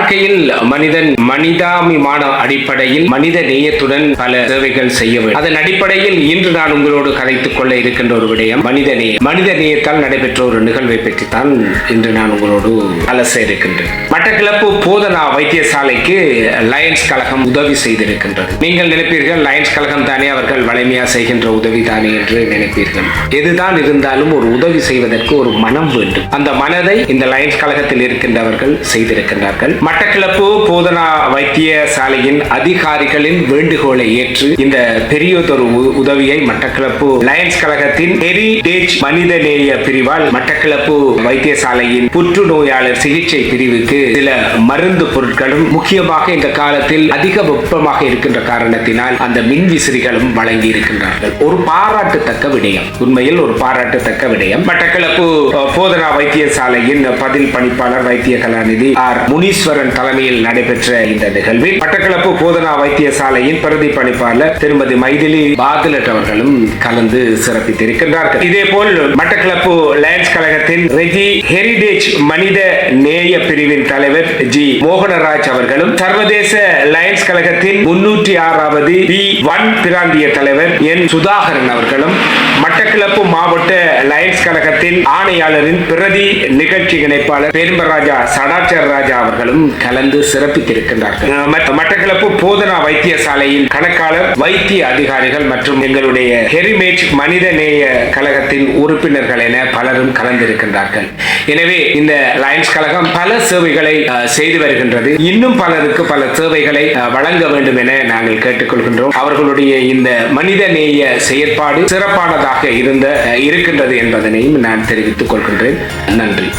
வாழ்க்கையில் மனிதன் மனிதாபிமான அடிப்படையில் மனித நேயத்துடன் பல சேவைகள் செய்ய வேண்டும். அதன் அடிப்படையில் இன்று நான் உங்களோடு கதைத்துக் கொள்ள இருக்கின்ற ஒரு விடயம் மனித நேயத்தால் நடைபெற்ற ஒரு நிகழ்வை பற்றித்தான் இன்று நான் உங்களோடு அலச இருக்கின்றேன். மட்டக்களப்பு போதனா வைத்தியசாலைக்கு லயன்ஸ் கழகம் உதவி செய்திருக்கின்றது. நீங்கள் நினைப்பீர்கள், லயன்ஸ் கழகம் தானே அவர்கள் வலிமையா செய்கின்ற உதவி தானே என்று நினைப்பீர்கள். எதுதான் இருந்தாலும் ஒரு உதவி செய்வதற்கு ஒரு மனம் வேண்டும். அந்த மனதை இந்த லயன்ஸ் கழகத்தில் இருக்கின்றவர்கள் செய்திருக்கின்றார்கள். மட்டக்களப்பு போதனா வைத்தியசாலையின் அதிகாரிகளின் வேண்டுகோளை ஏற்று இந்த பெரியதொரு உதவியை மட்டக்களப்பு லயன்ஸ் கழகத்தின் ஹெரிடேஜ் மனிதநேய பிரிவால் மட்டக்களப்பு வைத்தியசாலையின் புற்றுநோயாளர் சிகிச்சை பிரிவுக்கு சில மருந்து பொருட்களும், முக்கியமாக இந்த காலத்தில் அதிக வெப்பமாக இருக்கின்ற காரணத்தினால் அந்த மின்விசிறிகளும் வழங்கி இருக்கின்றார்கள். ஒரு பாராட்டத்தக்க விடயம், உண்மையில் ஒரு பாராட்டத்தக்க விடயம். மட்டக்களப்பு போதனா வைத்தியசாலையின் பதில் பணிப்பாளர் வைத்திய கலாநிதி ஆர் முனீஸ்வரன் தலைமையில் நடைபெற்ற இந்த நிகழ்வில் மட்டக்களப்பு போதனா வைத்தியசாலையின் பிரதி பணிப்பாளர் திருமதி மைதிலி பாதுலட் அவர்களும் கலந்து சிறப்பித்திருக்கின்றார்கள். இதேபோல் மட்டக்களப்பு லயன்ஸ் கழகத்தின் ரெஜி ஹெரிடேஜ் மனித நேய பிரிவின் தலைவர் ஜி மோகனராஜ் அவர்களும், சர்வதேச லயன்ஸ் கழகத்தின் 306வது B1 பிராந்திய தலைவர் என் சுதாகரன் அவர்களும், மட்டக்களப்பு மாவட்ட லயன்ஸ் கழகத்தின் ஆணையாளரின் பிரதி நிகழ்ச்சி இணைப்பாளர் பெரும்பராஜா சடாச்சார ராஜா அவர்களும் கலந்து சிறப்பித்திருக்கின்றார்கள். மட்டக்களப்பு போதனா வைத்தியசாலையின் கணக்காளர், வைத்திய அதிகாரிகள் மற்றும் எங்களுடைய ஹெரிமேஜ் மனித நேய கழகத்தின் உறுப்பினர்கள் என பலரும் கலந்திருக்கின்றார்கள். எனவே இந்த லயன்ஸ் கழகம் பல சேவைகளை செய்து வருகின்றது. இன்னும் பலருக்கு பல சேவைகளை வழங்க வேண்டும் என நாங்கள் கேட்டுக்கொள்கின்றோம். அவர்களுடைய இந்த மனித நேய செயற்பாடு சிறப்பானதாக இருக்கின்றது என்பதனையும் நான் தெரிவித்துக் கொள்கின்றேன். நன்றி.